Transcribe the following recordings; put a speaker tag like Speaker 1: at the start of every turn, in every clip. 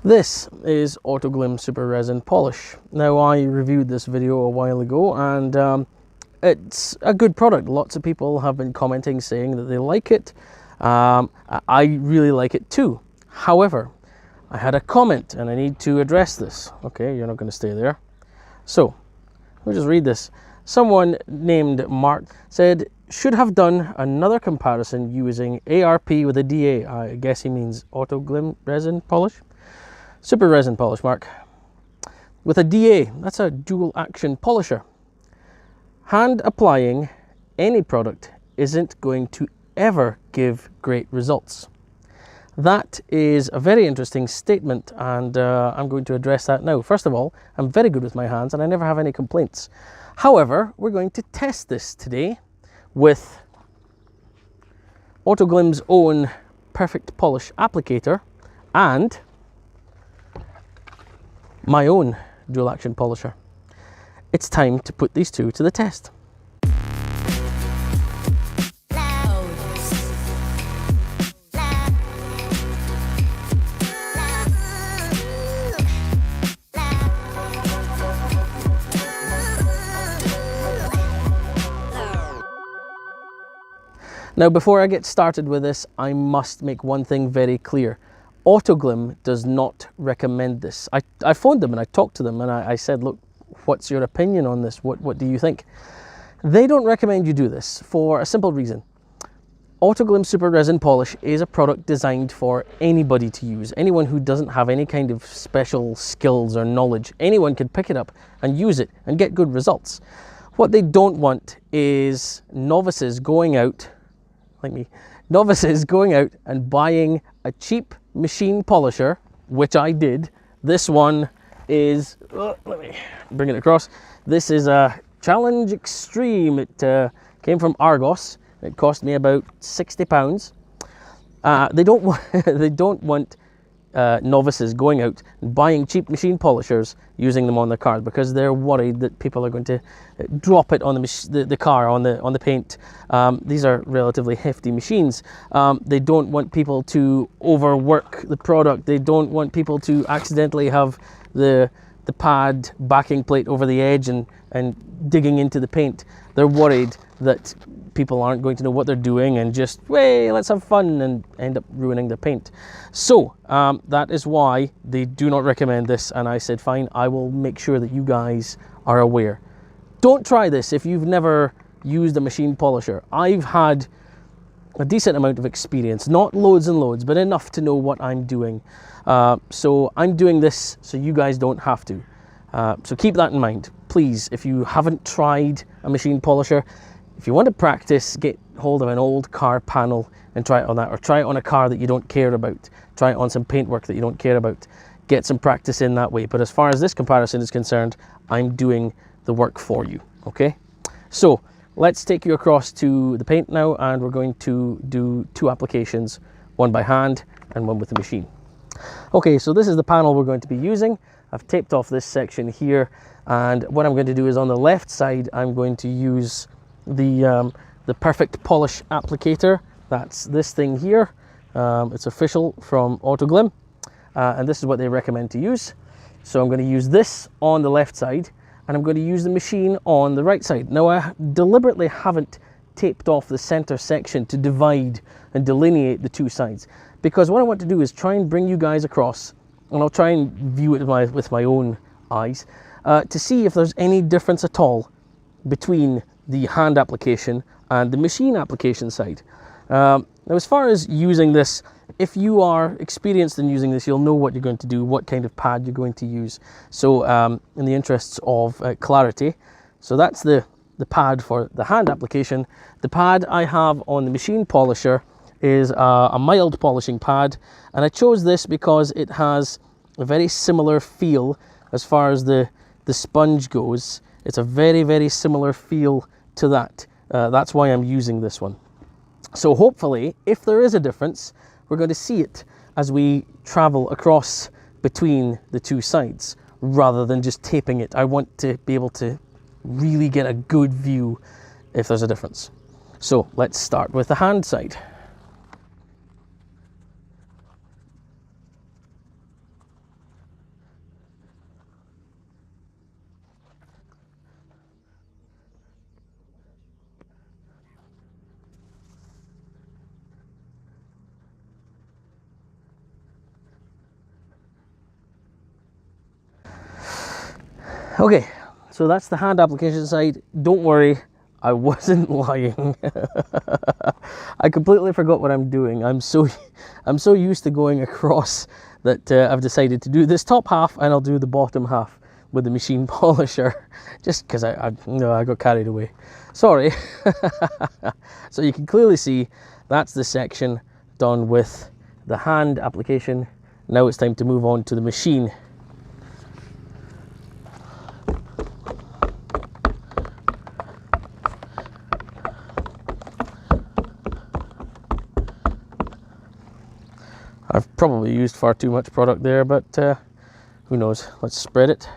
Speaker 1: This is AutoGlym Super Resin Polish. Now, I reviewed this video a while ago and it's a good product. Lots of people have been commenting saying that they like it. I really like it too. However, I had a comment and I need to address this. Okay, you're not going to stay there. So, let me just read this. Someone named Mark said, should have done another comparison using ARP with a DA. I guess he means AutoGlym Resin Polish. Super Resin Polish, Mark. With a DA, that's a dual action polisher. Hand applying any product isn't going to ever give great results. That is a very interesting statement, and I'm going to address that now. First of all, I'm very good with my hands and I never have any complaints. However, we're going to test this today with AutoGlym's own Perfect Polish applicator and my own dual action polisher. It's time to put these two to the test. Now, before I get started with this, I must make one thing very clear. AutoGlym does not recommend this. I phoned them and I talked to them and I said, look, what's your opinion on this? What do you think? They don't recommend you do this for a simple reason. AutoGlym Super Resin Polish is a product designed for anybody to use. Anyone who doesn't have any kind of special skills or knowledge, anyone can pick it up and use it and get good results. What they don't want is novices going out, like me, novices going out and buying a cheap machine polisher, which I did. This one is, let me bring it across. This is a Challenge Extreme. It came from Argos. It cost me about £60. They don't want novices going out and buying cheap machine polishers, using them on their cars, because they're worried that people are going to drop it on the car, on the paint. These are relatively hefty machines. They don't want people to overwork the product. They don't want people to accidentally have the pad backing plate over the edge and digging into the paint. They're worried that people aren't going to know what they're doing and just, hey, let's have fun, and end up ruining the paint. So that is why they do not recommend this, and I said, fine, I will make sure that you guys are aware. Don't try this if you've never used a machine polisher. I've had a decent amount of experience, not loads and loads, but enough to know what I'm doing. So I'm doing this so you guys don't have to. So keep that in mind. Please, if you haven't tried a machine polisher, if you want to practice, get hold of an old car panel and try it on that, or try it on a car that you don't care about. Try it on some paintwork that you don't care about. Get some practice in that way. But as far as this comparison is concerned, I'm doing the work for you, okay? So let's take you across to the paint now, and we're going to do two applications, one by hand and one with the machine. Okay, so this is the panel we're going to be using. I've taped off this section here, and what I'm going to do is on the left side, I'm going to use the Perfect Polish applicator. That's this thing here. It's official from AutoGlym, and this is what they recommend to use. So I'm going to use this on the left side, and I'm going to use the machine on the right side. Now, I deliberately haven't taped off the center section to divide and delineate the two sides, because what I want to do is try and bring you guys across, and I'll try and view it with my own eyes, to see if there's any difference at all between the hand application and the machine application side. Now, as far as using this, if you are experienced in using this, you'll know what you're going to do, what kind of pad you're going to use. So in the interests of clarity, so that's the pad for the hand application. The pad I have on the machine polisher is a mild polishing pad, and I chose this because it has a very similar feel as far as the sponge goes. It's a very, very similar feel to that. That's why I'm using this one. So hopefully, if there is a difference, we're going to see it as we travel across between the two sides, rather than just taping it. I want to be able to really get a good view if there's a difference. So let's start with the hand side. Okay, so that's the hand application side. Don't worry, I wasn't lying. I completely forgot what I'm doing. I'm so used to going across that I've decided to do this top half and I'll do the bottom half with the machine polisher, just because I got carried away. Sorry. So you can clearly see that's the section done with the hand application. Now it's time to move on to the machine. I've probably used far too much product there, but who knows? Let's spread it.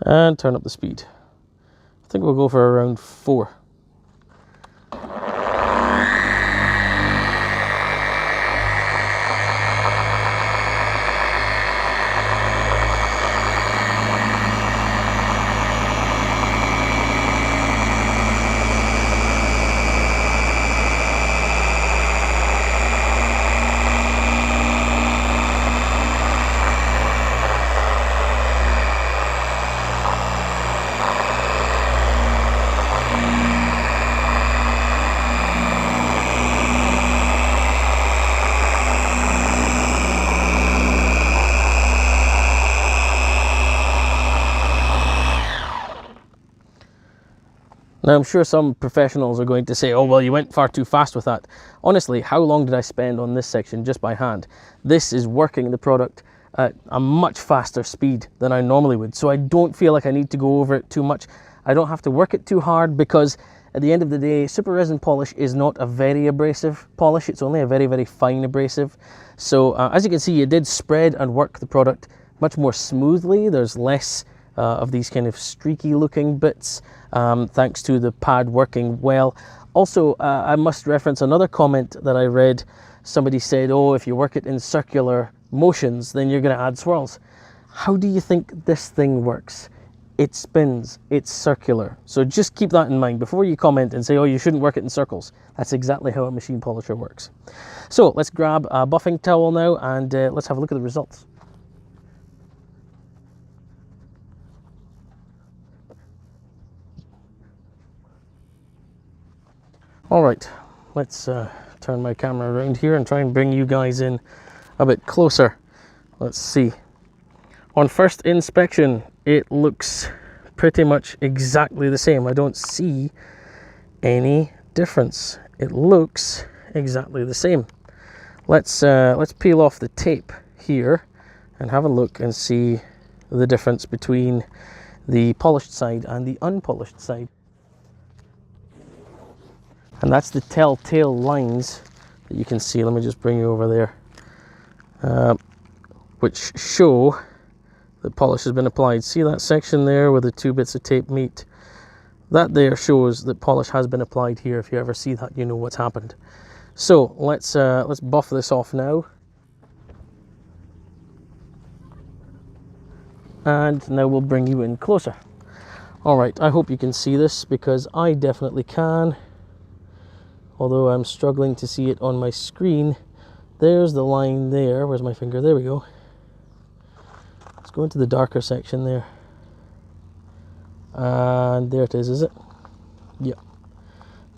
Speaker 1: And turn up the speed. I think we'll go for around 4. Now, I'm sure some professionals are going to say, oh, well, you went far too fast with that. Honestly, how long did I spend on this section just by hand? This is working the product at a much faster speed than I normally would, so I don't feel like I need to go over it too much. I don't have to work it too hard, because at the end of the day, Super Resin Polish is not a very abrasive polish. It's only a very, very fine abrasive. So as you can see, it did spread and work the product much more smoothly. There's less of these kind of streaky looking bits, thanks to the pad working well. Also, I must reference another comment that I read. Somebody said, oh, if you work it in circular motions, then you're going to add swirls. How do you think this thing works? It spins, it's circular. So just keep that in mind before you comment and say, oh, you shouldn't work it in circles. That's exactly how a machine polisher works. So let's grab a buffing towel now and let's have a look at the results. All right, let's turn my camera around here and try and bring you guys in a bit closer. Let's see. On first inspection, it looks pretty much exactly the same. I don't see any difference. It looks exactly the same. Let's peel off the tape here and have a look and see the difference between the polished side and the unpolished side. And that's the telltale lines that you can see. Let me just bring you over there, which show that polish has been applied. See that section there where the 2 bits of tape meet? That there shows that polish has been applied here. If you ever see that, you know what's happened. So let's buff this off now. And now we'll bring you in closer. All right, I hope you can see this, because I definitely can. Although I'm struggling to see it on my screen. There's the line there. Where's my finger? There we go. Let's go into the darker section there. And there it is it? Yeah.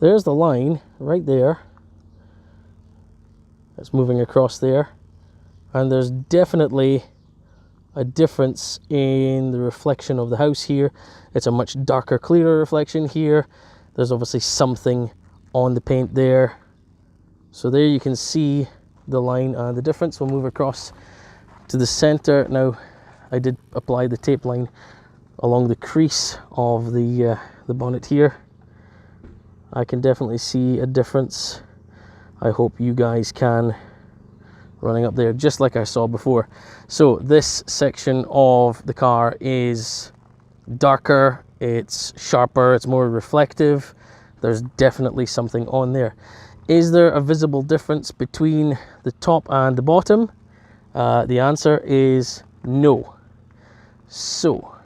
Speaker 1: There's the line right there. It's moving across there. And there's definitely a difference in the reflection of the house here. It's a much darker, clearer reflection here. There's obviously something on the paint there. So there you can see the line and the difference. We'll move across to the center. Now, I did apply the tape line along the crease of the bonnet here. I can definitely see a difference. I hope you guys can, running up there, just like I saw before. So this section of the car is darker, it's sharper, it's more reflective. There's definitely something on there. Is there a visible difference between the top and the bottom? The answer is no. So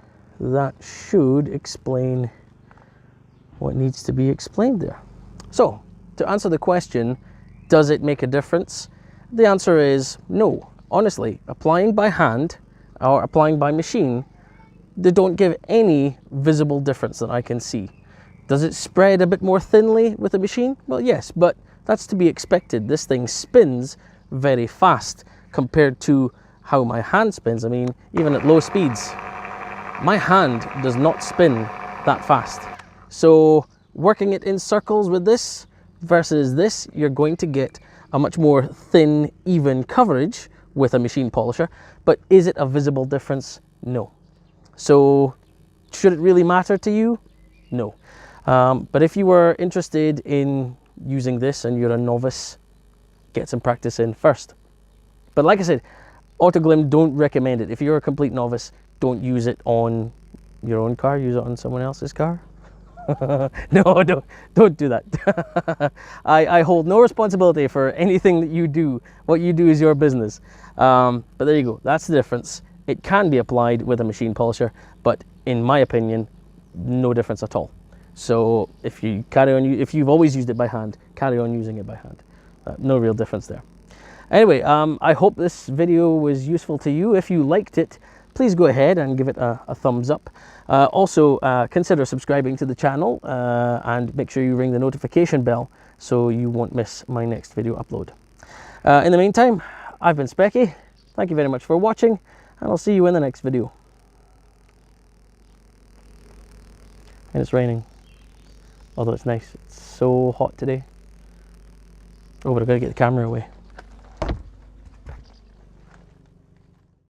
Speaker 1: that should explain what needs to be explained there. So to answer the question, does it make a difference? The answer is no. Honestly, applying by hand or applying by machine, they don't give any visible difference that I can see. Does it spread a bit more thinly with a machine? Well, yes, but that's to be expected. This thing spins very fast compared to how my hand spins. I mean, even at low speeds, my hand does not spin that fast. So working it in circles with this versus this, you're going to get a much more thin, even coverage with a machine polisher. But is it a visible difference? No. So should it really matter to you? No. But if you were interested in using this and you're a novice, get some practice in first. But like I said, AutoGlym don't recommend it. If you're a complete novice, don't use it on your own car, use it on someone else's car. No, don't do that. I hold no responsibility for anything that you do. What you do is your business. But there you go, that's the difference. It can be applied with a machine polisher, but in my opinion, no difference at all. So if you if you've always used it by hand, carry on using it by hand. No real difference there. Anyway, I hope this video was useful to you. If you liked it, please go ahead and give it a thumbs up. Also, consider subscribing to the channel and make sure you ring the notification bell so you won't miss my next video upload. In the meantime, I've been Specky. Thank you very much for watching, and I'll see you in the next video. And it's raining, although it's nice. It's so hot today. Oh, but I've got to get the camera away.